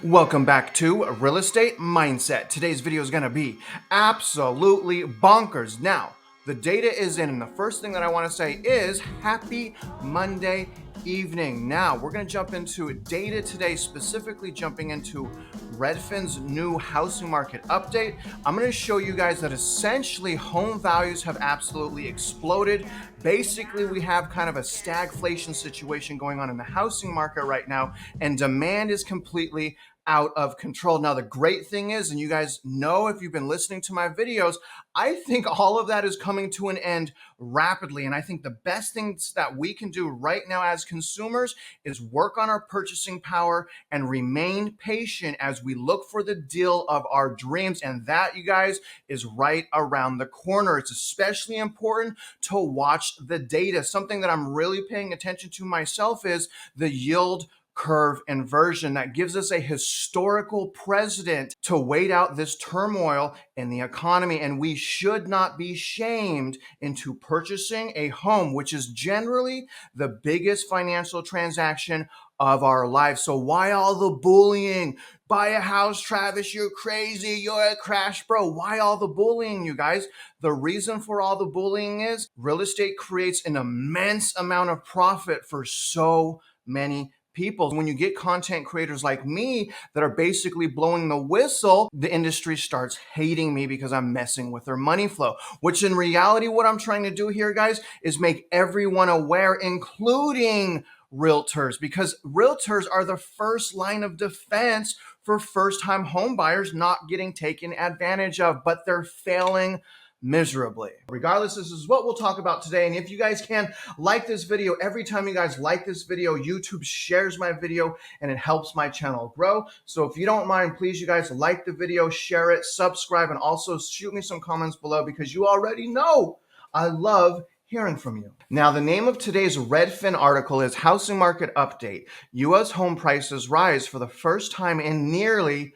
Welcome back to Real Estate Mindset. Today's video is going to be absolutely bonkers. Now, the data is in, and the first thing that I want to say is happy Monday evening. Now, we're going to jump into data today, specifically jumping into Redfin's new housing market update. I'm going to show you guys that essentially home values have absolutely exploded. Basically, we have kind of a stagflation situation going on in the housing market right now, and demand is completely out of control. Now, the great thing is, and you guys know if you've been listening to my videos, I think all of that is coming to an end rapidly. And I think the best things that we can do right now as consumers is work on our purchasing power and remain patient as we look for the deal of our dreams. And that, you guys, is right around the corner. It's especially important to watch the data. Something that I'm really paying attention to myself is the yield curve inversion that gives us a historical precedent to wait out this turmoil in the economy. And we should not be shamed into purchasing a home, which is generally the biggest financial transaction of our lives. So why all the bullying? Buy a house, Travis, you're crazy, you're a crash bro. Why all the bullying, you guys? The reason for all the bullying is real estate creates an immense amount of profit for so many people. When you get content creators like me that are basically blowing the whistle, the industry starts hating me because I'm messing with their money flow, which in reality, what I'm trying to do here, guys, is make everyone aware, including realtors, because realtors are the first line of defense for first-time home buyers not getting taken advantage of, but they're failing miserably. Regardless, this is what we'll talk about today. And if you guys can like this video, every time you guys like this video, YouTube shares my video and it helps my channel grow. So if you don't mind, please, you guys like the video, share it, subscribe, and also shoot me some comments below because you already know I love hearing from you. Now, the name of today's Redfin article is Housing Market Update. U.S. home prices rise for the first time in nearly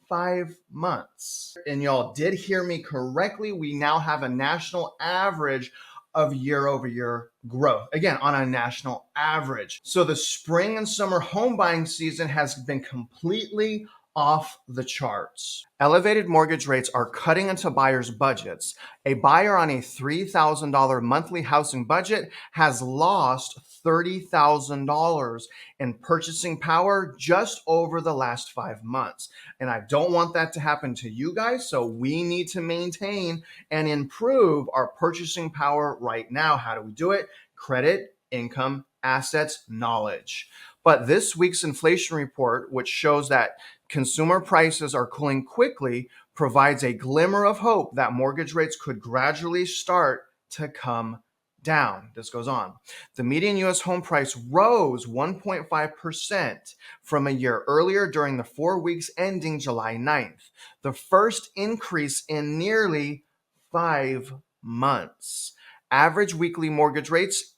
5 months. And y'all did hear me correctly. We now have a national average of year-over-year growth. Again, on a national average. So the spring and summer home buying season has been completely off the charts. Elevated mortgage rates are cutting into buyers' budgets. A buyer on a $3,000 monthly housing budget has lost $30,000 in purchasing power just over the last 5 months. And I don't want that to happen to you guys, so we need to maintain and improve our purchasing power right now. How do we do it? Credit, income, assets, knowledge. But this week's inflation report, which shows that consumer prices are cooling quickly, provides a glimmer of hope that mortgage rates could gradually start to come down. This goes on. The median U.S. home price rose 1.5% from a year earlier during the 4 weeks ending July 9th, the first increase in nearly 5 months. Average weekly mortgage rates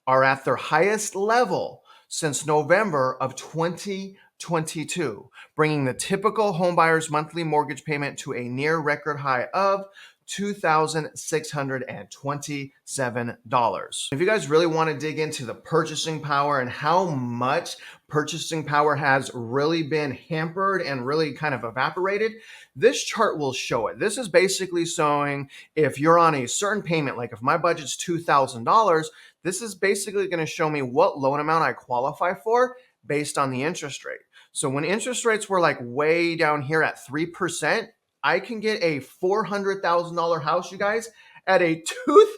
are at their highest level since November of 2022, bringing the typical homebuyer's monthly mortgage payment to a near record high of $2,627. If you guys really want to dig into the purchasing power and how much purchasing power has really been hampered and really kind of evaporated, this chart will show it. This is basically showing if you're on a certain payment, like if my budget's $2,000, this is basically going to show me what loan amount I qualify for based on the interest rate. So when interest rates were like way down here at 3%, I can get a $400,000 house, you guys, at a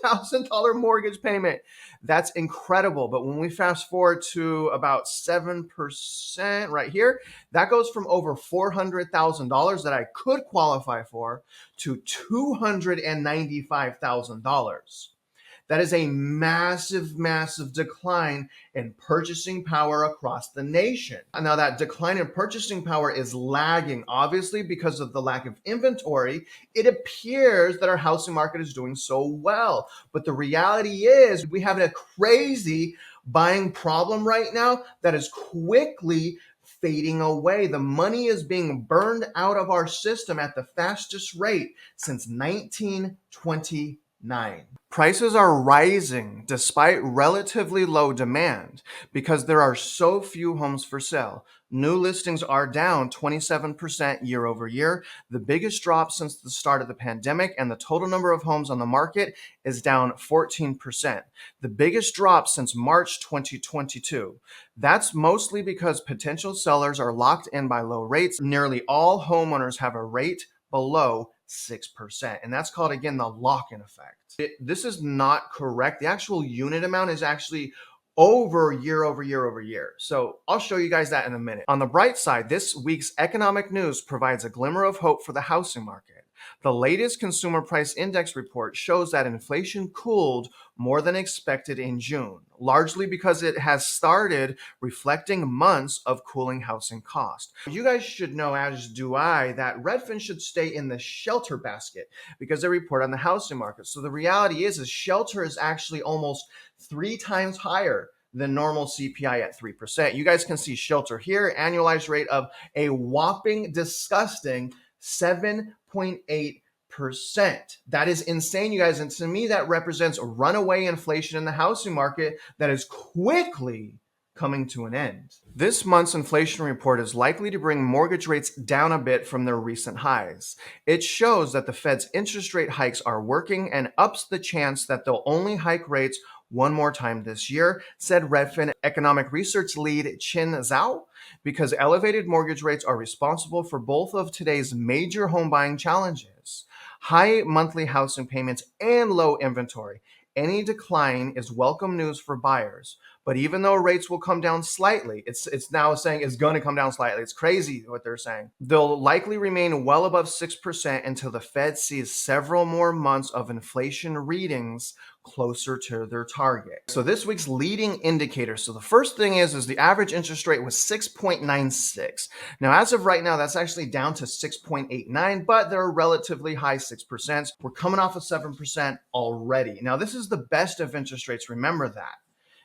$2,000 mortgage payment. That's incredible. But when we fast forward to about 7% right here, that goes from over $400,000 that I could qualify for to $295,000. That is a massive, massive decline in purchasing power across the nation. Now, that decline in purchasing power is lagging, obviously, because of the lack of inventory. It appears that our housing market is doing so well. But the reality is we have a crazy buying problem right now that is quickly fading away. The money is being burned out of our system at the fastest rate since 1922. Prices are rising despite relatively low demand because there are so few homes for sale. New listings are down 27% year over year, the biggest drop since the start of the pandemic, and the total number of homes on the market is down 14%, the biggest drop since March 2022. That's mostly because potential sellers are locked in by low rates. Nearly all homeowners have a rate below 6%. And that's called, again, the lock-in effect. This is not correct. The actual unit amount is actually over year over year over year. So I'll show you guys that in a minute. On the bright side, this week's economic news provides a glimmer of hope for the housing market. The latest Consumer Price Index report shows that inflation cooled more than expected in June, largely because it has started reflecting months of cooling housing costs. You guys should know, as do I, that Redfin should stay in the shelter basket because they report on the housing market. So the reality is shelter is actually almost 3 times higher than normal CPI at 3%. You guys can see shelter here, annualized rate of a whopping, disgusting 7.8%. That is insane, you guys. And to me, that represents runaway inflation in the housing market that is quickly coming to an end. This month's inflation report is likely to bring mortgage rates down a bit from their recent highs. It shows that the Fed's interest rate hikes are working and ups the chance that they'll only hike rates one more time this year, said Redfin economic research lead Chin Zhao, because elevated mortgage rates are responsible for both of today's major home buying challenges: high monthly housing payments and low inventory. Any decline is welcome news for buyers. But even though rates will come down slightly, it's now saying it's going to come down slightly. It's crazy what they're saying. They'll likely remain well above 6% until the Fed sees several more months of inflation readings closer to their target. So this week's leading indicators. So the first thing is the average interest rate was 6.96. Now, as of right now, that's actually down to 6.89, but they're a relatively high 6%. We're coming off of 7% already. Now, this is the best of interest rates. Remember that.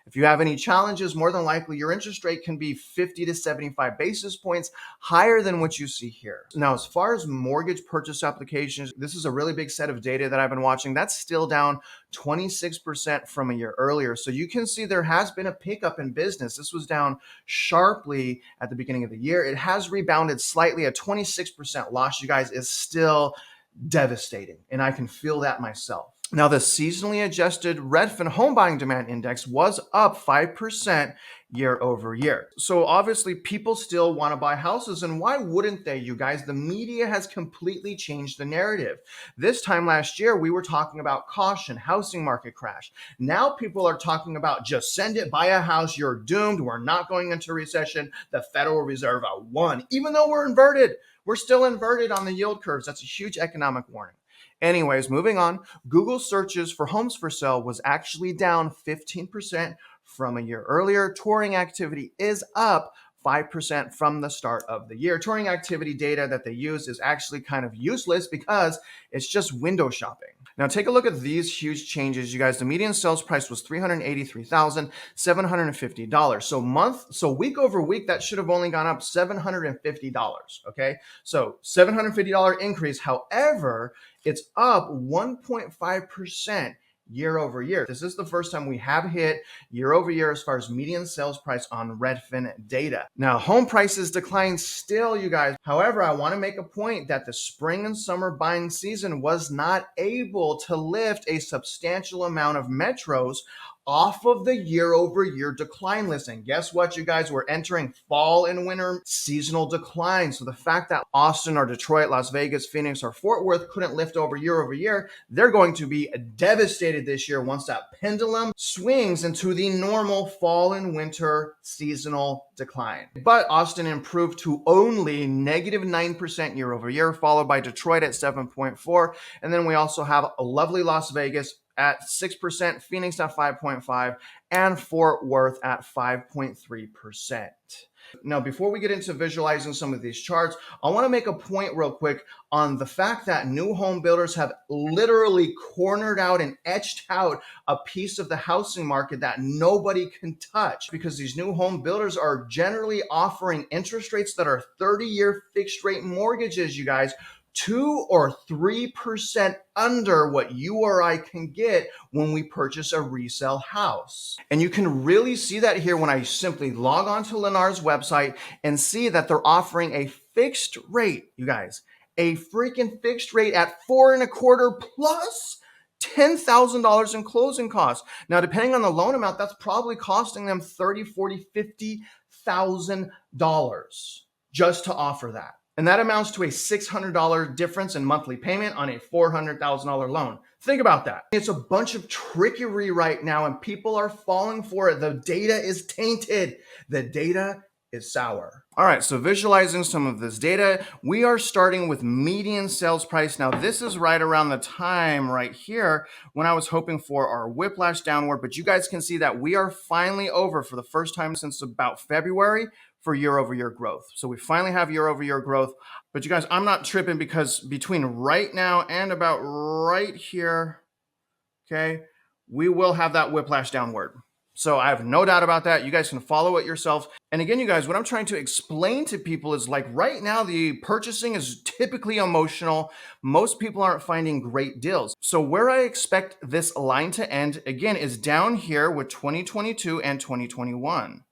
If you have any challenges, more than likely your interest rate can be 50 to 75 basis points higher than what you see here. Now, as far as mortgage purchase applications, this is a really big set of data that I've been watching. That's still down 26% from a year earlier. So you can see there has been a pickup in business. This was down sharply at the beginning of the year. It has rebounded slightly. A 26% loss, you guys, is still devastating. And I can feel that myself. Now, the seasonally adjusted Redfin home buying demand index was up 5% year over year. So obviously people still want to buy houses, and why wouldn't they, you guys? The media has completely changed the narrative. This time last year, we were talking about caution, housing market crash. Now people are talking about just send it, buy a house, you're doomed, we're not going into recession, the Federal Reserve won. Even though we're inverted, we're still inverted on the yield curves. That's a huge economic warning. Anyways, moving on, Google searches for homes for sale was actually down 15% from a year earlier. Touring activity is up 5% from the start of the year. Touring activity data that they use is actually kind of useless because it's just window shopping. Now take a look at these huge changes, you guys. The median sales price was $383,750. So week over week, that should have only gone up $750. Okay, so $750 increase. However, it's up 1.5% year over year. This is the first time we have hit year over year as far as median sales price on Redfin data. Now, home prices declined still, you guys. However, I want to make a point that the spring and summer buying season was not able to lift a substantial amount of metros off of the year over year decline list. And guess what, you guys? We're entering fall and winter seasonal decline. So the fact that Austin or Detroit, Las Vegas, Phoenix, or Fort Worth couldn't lift over year, they're going to be devastated this year once that pendulum swings into the normal fall and winter seasonal decline. But Austin improved to only negative 9% year over year, followed by Detroit at 7.4. And then we also have a lovely Las Vegas at 6%, Phoenix at 5.5%, and Fort Worth at 5.3%. Now, before we get into visualizing some of these charts, I want to make a point real quick on the fact that new home builders have literally cornered out and etched out a piece of the housing market that nobody can touch, because these new home builders are generally offering interest rates that are 30-year fixed rate mortgages, you guys, 2 or 3% under what you or I can get when we purchase a resale house. And you can really see that here when I simply log on to Lennar's website and see that they're offering a fixed rate, you guys, a freaking fixed rate at 4.25 plus $10,000 in closing costs. Now, depending on the loan amount, that's probably costing them $30, $40, $50,000 just to offer that. And that amounts to a $600 difference in monthly payment on a $400,000 loan. Think about that. It's a bunch of trickery right now, and people are falling for it. The data is tainted. The data is sour. All right, so visualizing some of this data, we are starting with median sales price. Now, this is right around the time right here when I was hoping for our whiplash downward, but you guys can see that we are finally over for the first time since about February for year-over-year growth. So we finally have year-over-year growth. But you guys, I'm not tripping because between right now and about right here, okay, we will have that whiplash downward. So I have no doubt about that. You guys can follow it yourself. And again, you guys, what I'm trying to explain to people is like right now, the purchasing is typically emotional. Most people aren't finding great deals. So where I expect this line to end, again, is down here with 2022 and 2021.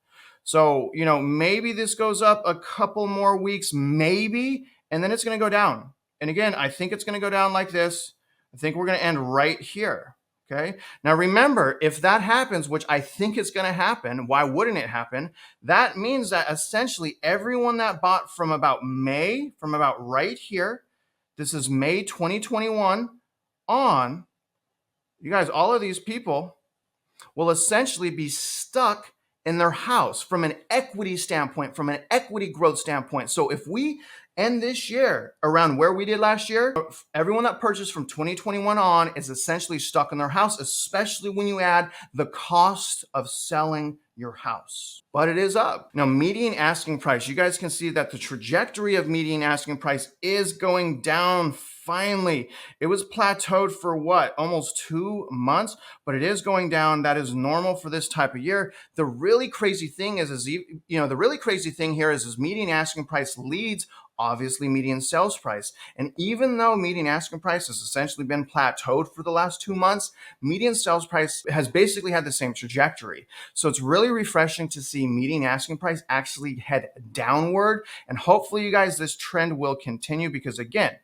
So, you know, maybe this goes up a couple more weeks, maybe, and then it's going to go down. And again, I think it's going to go down like this. I think we're going to end right here. Okay. Now, remember, if that happens, which I think is going to happen, why wouldn't it happen? That means that essentially everyone that bought from about May, from about right here, this is May 2021 on, you guys, all of these people will essentially be stuck in their house from an equity standpoint, from an equity growth standpoint. So if we end this year around where we did last year, everyone that purchased from 2021 on is essentially stuck in their house, especially when you add the cost of selling your house. But it is up. Now, median asking price, you guys can see that the trajectory of median asking price is going down finally. It was plateaued for what? Almost 2 months, but it is going down. That is normal for this type of year. The really crazy thing is the really crazy thing here is median asking price leads obviously median sales price. And even though median asking price has essentially been plateaued for the last 2 months, median sales price has basically had the same trajectory. So it's really refreshing to see median asking price actually head downward. And hopefully, you guys, this trend will continue because, again,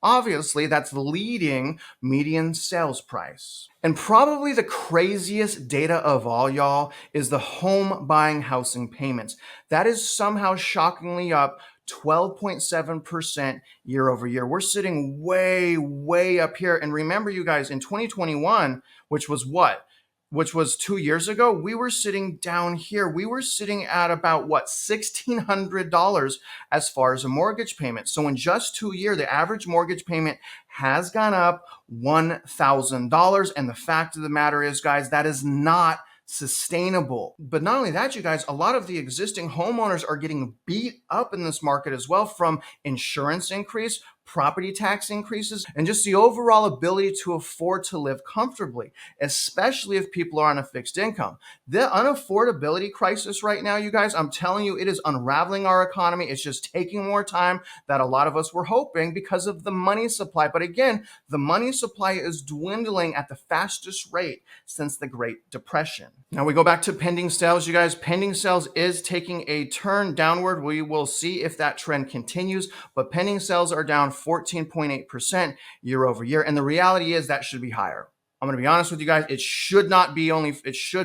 obviously, that's leading median sales price. And probably the craziest data of all, y'all, is the home buying housing payments. That is somehow shockingly up 12.7% year over year. We're sitting way, way up here. And remember, you guys, in 2021, which was what? Which was 2 years ago, we were sitting down here. We were sitting at about what, $1,600 as far as a mortgage payment. So in just 2 years, the average mortgage payment has gone up $1,000. And the fact of the matter is, guys, that is not sustainable. But not only that, you guys, a lot of the existing homeowners are getting beat up in this market as well from insurance increase, property tax increases, and just the overall ability to afford to live comfortably, especially if people are on a fixed income. The unaffordability crisis right now, you guys, I'm telling you, it is unraveling our economy. It's just taking more time than a lot of us were hoping because of the money supply. But again, the money supply is dwindling at the fastest rate since the Great Depression. Now we go back to pending sales, you guys. Pending sales is taking a turn downward. We will see if that trend continues, but pending sales are down 14.8% year over year. And the reality is that should be higher. I'm going to be honest with you guys. It should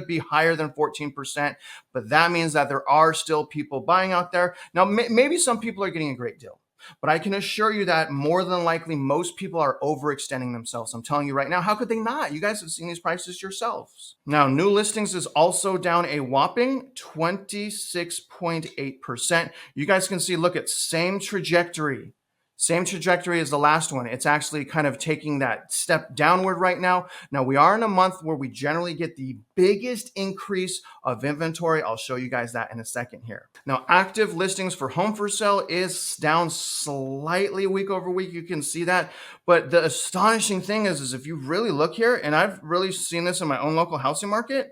be higher than 14%, but that means that there are still people buying out there. Now, maybe some people are getting a great deal, but I can assure you that more than likely, most people are overextending themselves. I'm telling you right now, how could they not? You guys have seen these prices yourselves. Now, new listings is also down a whopping 26.8%. You guys can see, look at same trajectory. Same trajectory as the last one. It's actually kind of taking that step downward right now. Now, we are in a month where we generally get the biggest increase of inventory. I'll show you guys that in a second here. Now, active listings for home for sale is down slightly week over week. You can see that. But the astonishing thing is if you really look here, and I've really seen this in my own local housing market,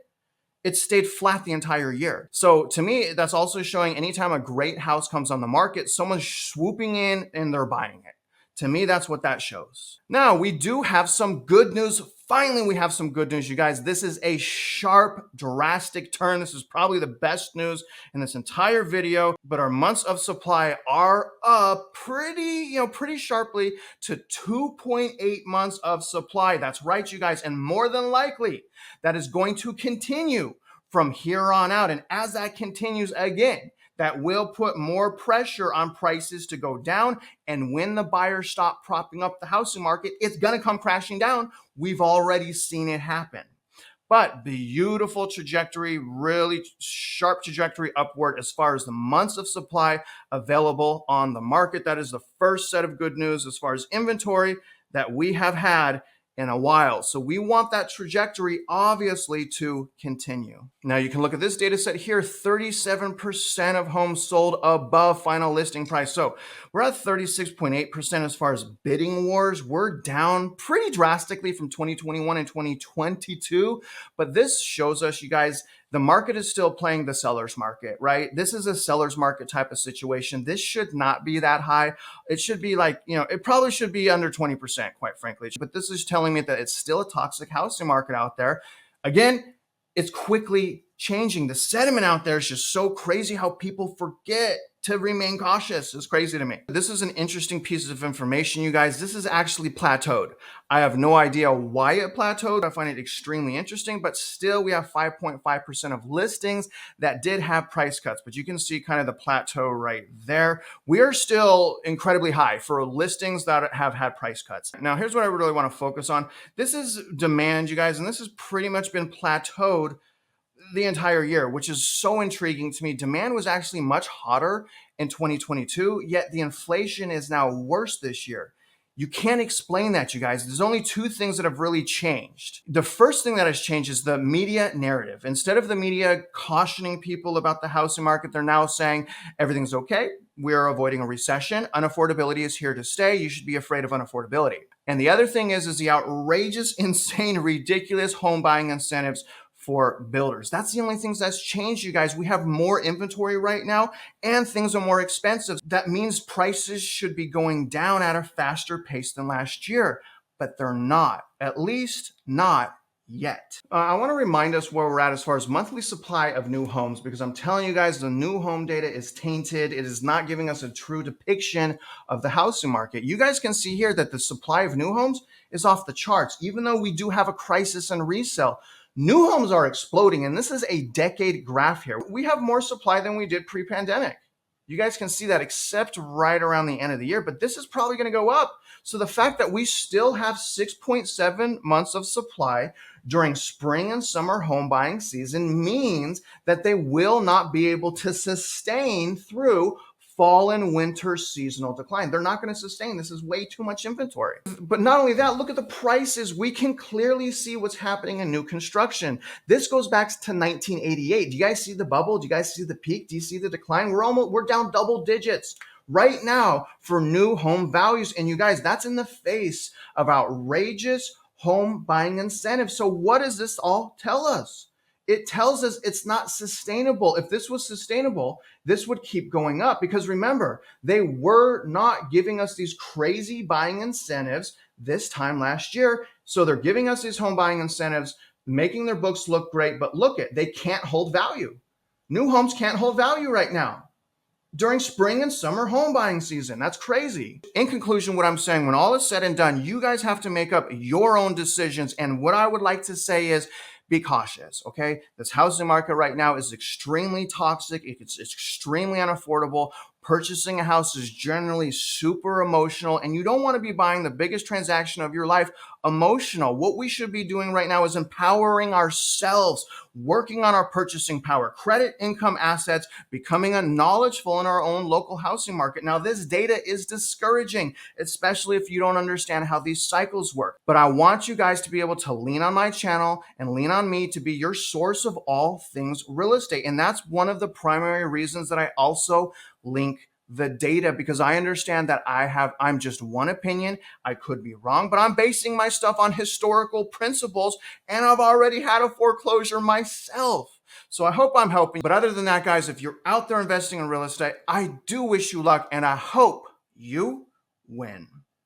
it stayed flat the entire year. So to me, that's also showing anytime a great house comes on the market, someone's swooping in and they're buying it. To me, that's what that shows. Now, we do have some good news. Finally, we have some good news, you guys. This is a sharp, drastic turn. This is probably the best news in this entire video, but our months of supply are up pretty sharply to 2.8 months of supply. That's right, you guys. And more than likely, that is going to continue from here on out. And as that continues again, that will put more pressure on prices to go down. And when the buyers stop propping up the housing market, it's going to come crashing down. We've already seen it happen. But beautiful trajectory, really sharp trajectory upward as far as the months of supply available on the market. That is the first set of good news as far as inventory that we have had in a while. So we want that trajectory obviously to continue. Now you can look at this data set here, 37% of homes sold above final listing price. So we're at 36.8% as far as bidding wars. We're down pretty drastically from 2021 and 2022, but this shows us, you guys, the market is still playing the seller's market, right? This is a seller's market type of situation. This should not be that high. It should be like, it probably should be under 20%, quite frankly. But this is telling me that it's still a toxic housing market out there. Again, it's quickly changing. The sentiment out there is just so crazy how people forget to remain cautious. It's crazy to me. This is an interesting piece of information, you guys. This is actually plateaued. I have no idea why it plateaued. I find it extremely interesting, but still we have 5.5% of listings that did have price cuts, but you can see kind of the plateau right there. We are still incredibly high for listings that have had price cuts. Now, here's what I really want to focus on. This is demand, you guys, and this has pretty much been plateaued the entire year, which is so intriguing to me. Demand was actually much hotter in 2022, yet the inflation is now worse this year. You can't explain that, you guys. There's only two things that have really changed. The first thing that has changed is the media narrative. Instead of the media cautioning people about the housing market, they're now saying everything's okay. We're avoiding a recession. Unaffordability is here to stay. You should be afraid of unaffordability. And the other thing is the outrageous, insane, ridiculous home buying incentives for builders. That's the only things that's changed, you guys. We have more inventory right now and things are more expensive. That means prices should be going down at a faster pace than last year, but they're not, at least not yet. I want to remind us where we're at as far as monthly supply of new homes, because I'm telling you guys, the new home data is tainted. It is not giving us a true depiction of the housing market. You guys can see here that the supply of new homes is off the charts, even though we do have a crisis in resale. New homes are exploding, and this is a decade graph here. We have more supply than we did pre-pandemic. You guys can see that except right around the end of the year, but this is probably going to go up. So the fact that we still have 6.7 months of supply during spring and summer home buying season means that they will not be able to sustain through fall and winter seasonal decline. They're not going to sustain. This is way too much inventory. But not only that, look at the prices. We can clearly see what's happening in new construction. This goes back to 1988. Do you guys see the bubble? Do you guys see the peak? Do you see the decline? We're down double digits right now for new home values. And you guys, that's in the face of outrageous home buying incentives. So what does this all tell us? It tells us it's not sustainable. If this was sustainable, this would keep going up, because remember, they were not giving us these crazy buying incentives this time last year. So they're giving us these home buying incentives, making their books look great, but look it, they can't hold value. New homes can't hold value right now during spring and summer home buying season. That's crazy. In conclusion, what I'm saying, when all is said and done, you guys have to make up your own decisions. And what I would like to say is, be cautious, okay? This housing market right now is extremely toxic. It's extremely unaffordable. Purchasing a house is generally super emotional, and you don't want to be buying the biggest transaction of your life emotional. What we should be doing right now is empowering ourselves, working on our purchasing power, credit, income, assets, becoming knowledgeable in our own local housing market. Now, this data is discouraging, especially if you don't understand how these cycles work. But I want you guys to be able to lean on my channel and lean on me to be your source of all things real estate. And that's one of the primary reasons that I also link the data, because I understand that I'm just one opinion. I could be wrong, but I'm basing my stuff on historical principles, and I've already had a foreclosure myself. So I hope I'm helping. But other than that, guys, if you're out there investing in real estate, I do wish you luck, and I hope you win.